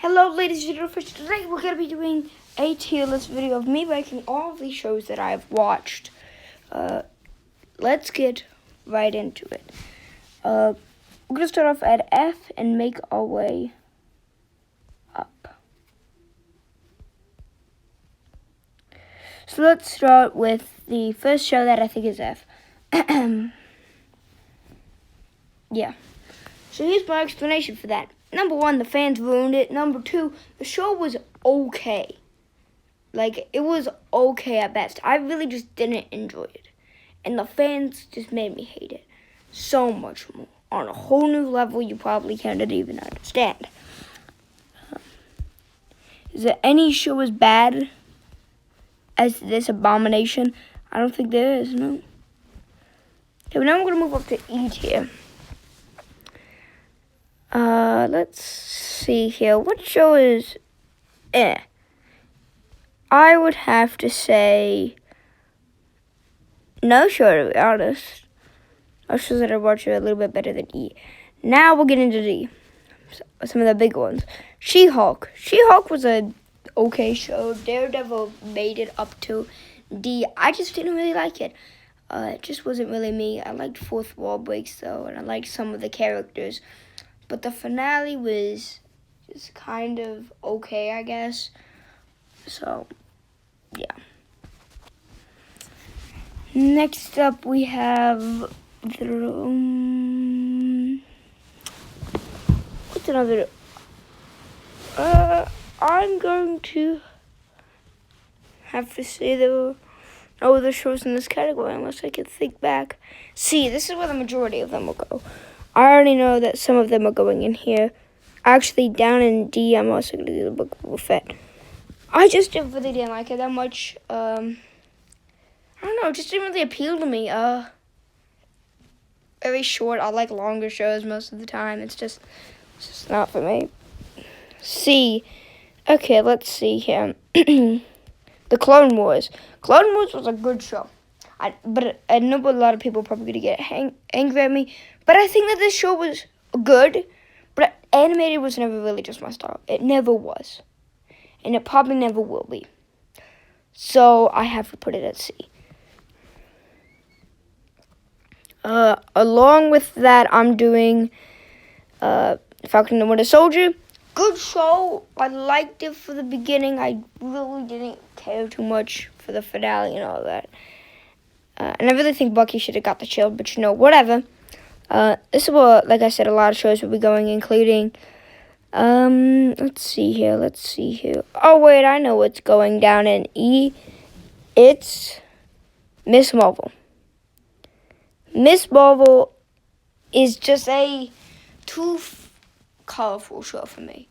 Hello ladies and gentlemen, today we're going to be doing a tier list video of me ranking all of these shows that I've watched. Let's get right into it. We're going to start off at F and make our way up. So let's start with the first show that I think is F. Yeah. So here's my explanation for that. Number one, the fans ruined it. Number two, the show was okay. Like, it was okay at best. I really just didn't enjoy it. And the fans just made me hate it so much more. On a whole new level you probably can't even understand. Is there any show as bad as this abomination? I don't think there is, no. Okay, now we're going to move up to E tier. Let's see here. What show is I would have to say no show, to be honest. Most shows that I watch are a little bit better than E. Now we'll get into D. Some of the big ones. She-Hulk. She-Hulk was a okay show. Daredevil made it up to D. I just didn't really like it. It just wasn't really me. I liked Fourth Wall Breaks, though, and I liked some of the characters. But the finale was just kind of okay, I guess. So, yeah. Next up, we have what's another? I'm going to have to say there were no other shows in this category unless I can think back. See, this is where the majority of them will go. I already know that some of them are going in here. Actually, down in D, I'm also going to do the Book of Boba Fett. I just really didn't like it that much. I don't know, it just didn't really appeal to me. Very short. I like longer shows most of the time. It's just not for me. C. Okay, let's see here. The Clone Wars. Clone Wars was a good show. But I know a lot of people are probably going to get angry at me. But I think that this show was good. But animated was never really just my style. It never was. And it probably never will be. So I have to put it at C. Along with that, I'm doing Falcon and the Winter Soldier. Good show. I liked it for the beginning. I really didn't care too much for the finale and all that. And I really think Bucky should have got the shield, but whatever. This is what, like I said, a lot of shows will be going, including, let's see here. Oh, wait, I know what's going down in E. It's Ms. Marvel. Ms. Marvel is just a too colorful show for me.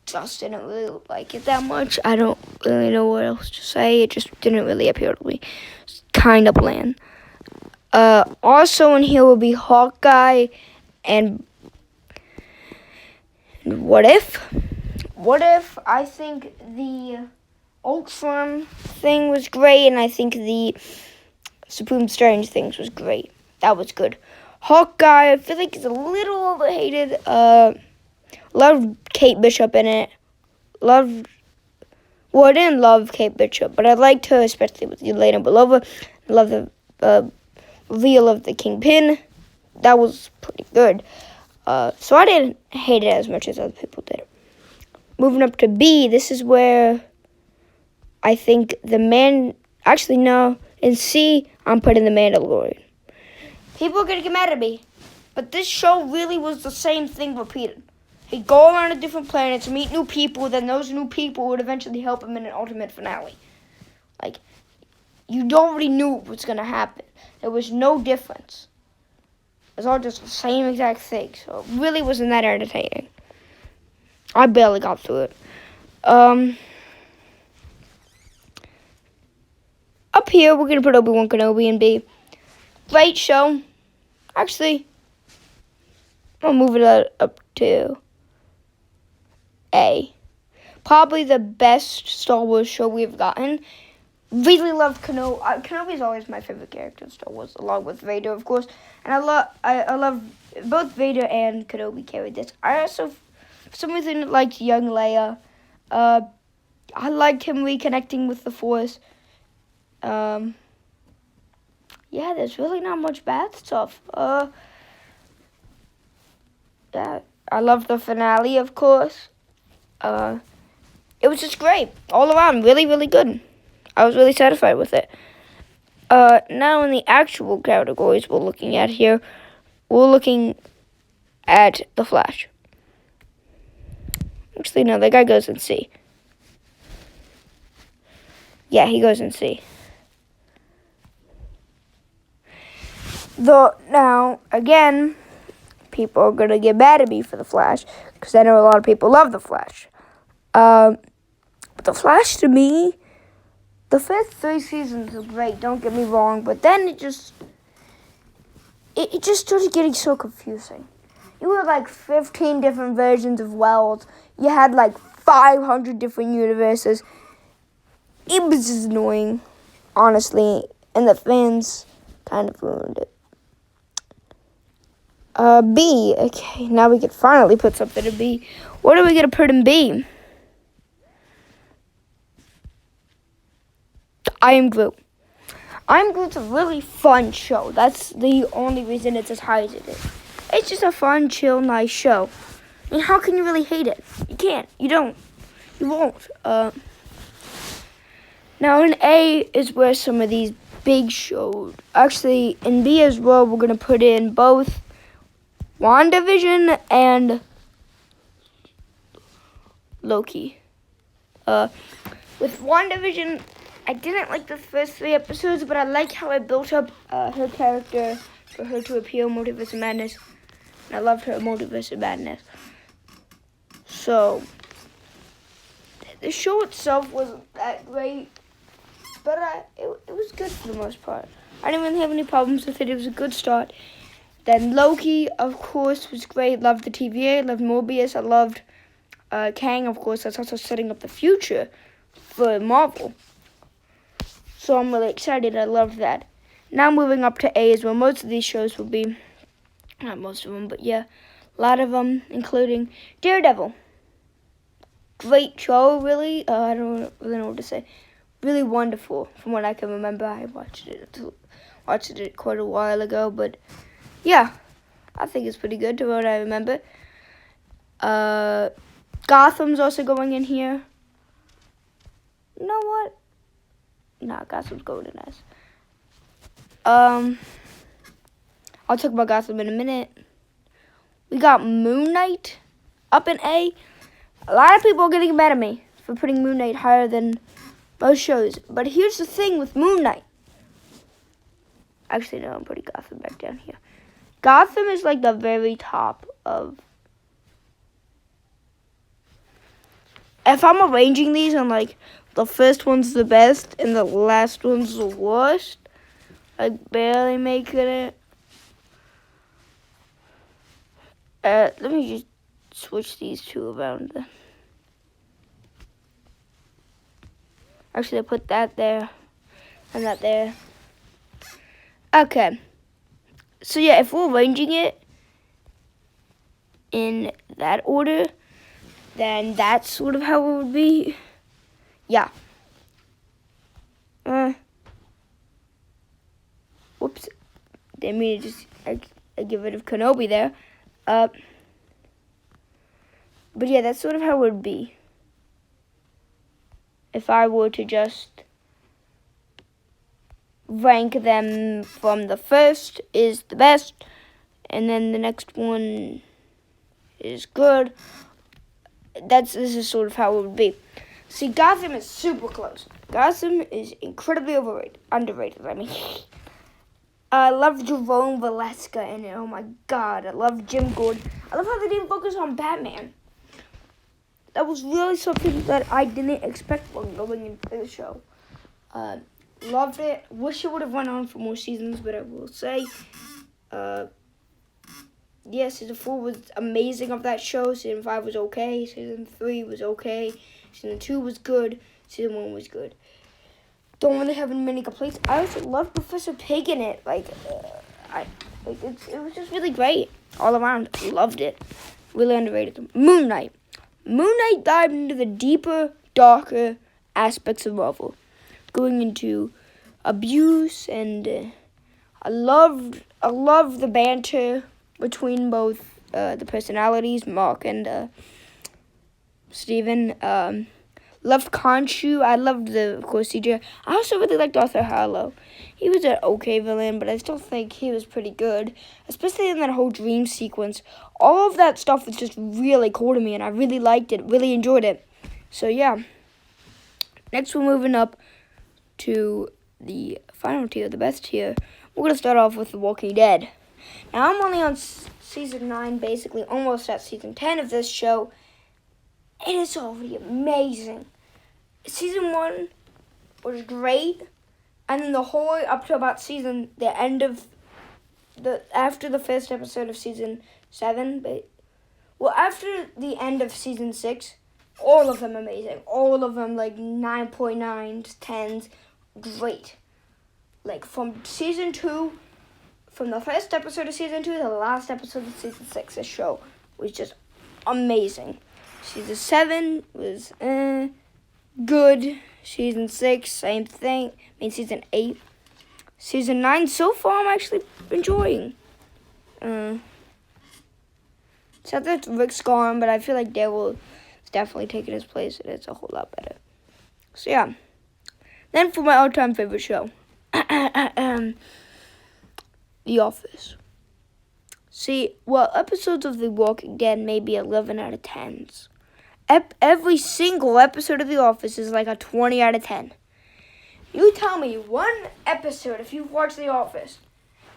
Just didn't really like it that much. I don't really know what else to say. It just didn't really appeal to me. It's kind of bland. Also in here will be Hawkeye and What If. What If, I think the Ultron thing was great, and I think the Supreme Strange things was great. That was good. Hawkeye, I feel like it's a little overhated. Loved Kate Bishop in it. I didn't love Kate Bishop, but I liked her, especially with Yelena Belova. I love the reveal of the Kingpin. That was pretty good. So I didn't hate it as much as other people did. Moving up to B, this is where I think actually, no. In C, I'm putting The Mandalorian. People are going to get mad at me, but this show really was the same thing repeated. He'd go around to different planets, meet new people, then those new people would eventually help him in an ultimate finale. Like, you already knew what was going to happen. There was no difference. It was all just the same exact thing, so it really wasn't that entertaining. I barely got through it. Up here, we're going to put Obi-Wan Kenobi in B. Great show. Actually, I'll move it up to A. Probably the best Star Wars show we've gotten. Really loved Kenobi. Kenobi is always my favorite character in Star Wars, along with Vader, of course. And I love both Vader and Kenobi carried this. I also For some reason, I liked young Leia. I liked him reconnecting with the Force. Yeah, there's really not much bad stuff. Yeah, I love the finale, of course. It was just great all around, really, really good. I was really satisfied with it. Now in the actual categories we're looking at here, we're looking at The Flash. Actually, no, that guy goes in C. Yeah, he goes in C. Though, now, again, people are going to get mad at me for The Flash, because I know a lot of people love The Flash. But The Flash, to me, the first 3 seasons are great, don't get me wrong, but then it just started getting so confusing. You had like 15 different versions of Wells. You had like 500 different universes. It was just annoying, honestly, and the fans kind of ruined it. B. Okay, now we can finally put something in B. What are we going to put in B? I Am Groot. I Am Groot's a really fun show. That's the only reason it's as high as it is. It's just a fun, chill, nice show. I mean, how can you really hate it? You can't. You don't. You won't. Now, in A is where some of these big shows... Actually, in B as well, we're going to put in both WandaVision and Loki. With WandaVision, I didn't like the first 3 episodes, but I like how it built up her character for her to appeal Multiverse of Madness. And I loved her Multiverse of Madness. So, the show itself wasn't that great, but it was good for the most part. I didn't really have any problems with it. It was a good start. Then Loki, of course, was great. Loved the TVA, loved Morbius. I loved Kang, of course. That's also setting up the future for Marvel. So I'm really excited. I loved that. Now moving up to A is where most of these shows will be. Not most of them, but yeah. A lot of them, including Daredevil. Great show, really. I don't really know what to say. Really wonderful, from what I can remember. I watched it quite a while ago, but yeah, I think it's pretty good to what I remember. Gotham's also going in here. You know what? Nah, Gotham's going in S. I'll talk about Gotham in a minute. We got Moon Knight up in A. A lot of people are getting mad at me for putting Moon Knight higher than most shows. But here's the thing with Moon Knight. Actually, no, I'm putting Gotham back down here. Gotham is like the very top of... If I'm arranging these on like the first one's the best and the last one's the worst, like barely making it. Let me just switch these two around then. Actually, I put that there and that there. Okay. So yeah, if we're arranging it in that order, then that's sort of how it would be. Yeah. Whoops. Didn't mean to just I get rid of Kenobi there. But yeah, that's sort of how it would be. If I were to just rank them from the first is the best, and then the next one is good. This is sort of how it would be. See, Gotham is super close. Gotham is incredibly underrated. I mean, I love Jerome Valeska in it. Oh my God, I love Jim Gordon. I love how they didn't focus on Batman. That was really something that I didn't expect when going into the show. Loved it. Wish it would have went on for more seasons, but I will say, yeah, Season 4 was amazing of that show. Season 5 was okay. Season 3 was okay. Season 2 was good. Season 1 was good. Don't really have many complaints. I also love Professor Pig in it. It was just really great all around. Loved it. Really underrated. Moon Knight. Moon Knight dived into the deeper, darker aspects of Marvel, going into abuse, and I loved the banter between both the personalities, Mark and Steven. Loved Khonshu. I loved of course, CJ. I also really liked Arthur Harlow. He was an okay villain, but I still think he was pretty good, especially in that whole dream sequence. All of that stuff was just really cool to me, and I really liked it, really enjoyed it. So, yeah. Next, we're moving up to the final tier, the best tier. We're going to start off with The Walking Dead. Now, I'm only on season 9, basically almost at season 10 of this show. It is already amazing. Season 1 was great, and then the whole way up to about after the first episode of season 7, after the end of season 6, all of them amazing. All of them like 9.9s, 10s, great. Like from season 2, from the first episode of season 2 to the last episode of season 6, this show was just amazing. Season 7 was good. Season 6, same thing. Season 8. Season 9, so far, I'm actually enjoying. Except that Rick's gone, but I feel like Daryl is definitely taking his place, and it's a whole lot better. So, yeah. Then for my all-time favorite show. The Office. See, well, episodes of The Walking Dead may be 11 out of 10s. Every single episode of The Office is like a 20 out of 10. You tell me one episode, if you've watched The Office,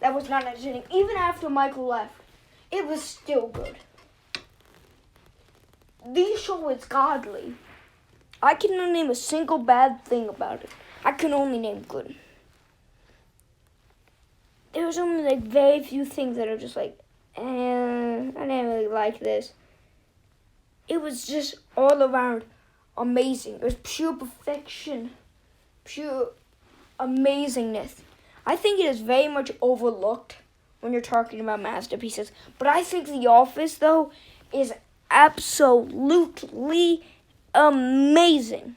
that was not entertaining. Even after Michael left, it was still good. The show is godly. I cannot name a single bad thing about it. I can only name good. There's only like very few things that are just like, I didn't really like this. It was just all around amazing. It was pure perfection. Pure amazingness. I think it is very much overlooked when you're talking about masterpieces. But I think The Office, though, is absolutely amazing.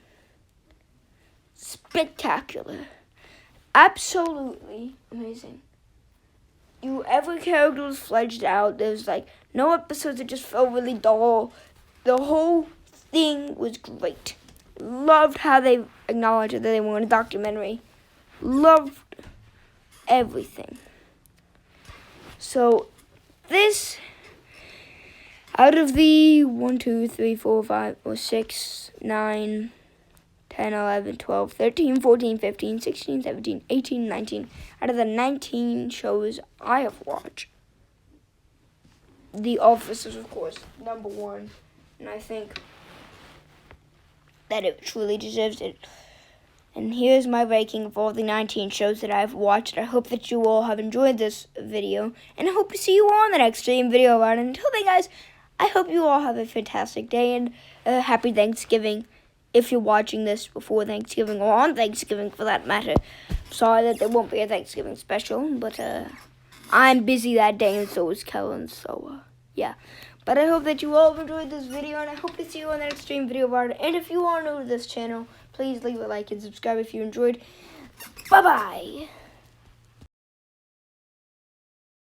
Spectacular. Absolutely amazing. Every character was fleshed out. There's like no episodes that just felt really dull. The whole thing was great. Loved how they acknowledged that they were in a documentary. Loved everything. So, this, out of the 1, 2, 3, 4, 5, or 6, 9, 10, 11, 12, 13, 14, 15, 16, 17, 18, 19, out of the 19 shows I have watched, The Office is, of course, number 1. And I think that it truly deserves it. And here's my ranking of all the 19 shows that I've watched. I hope that you all have enjoyed this video. And I hope to see you all in the next stream video about it. Until then, guys, I hope you all have a fantastic day and happy Thanksgiving. If you're watching this before Thanksgiving or on Thanksgiving for that matter. Sorry that there won't be a Thanksgiving special. But I'm busy that day and so is Kellen. So, yeah. But I hope that you all have enjoyed this video, and I hope to see you on the next stream video about it. And if you are new to this channel, please leave a like and subscribe if you enjoyed. Bye-bye!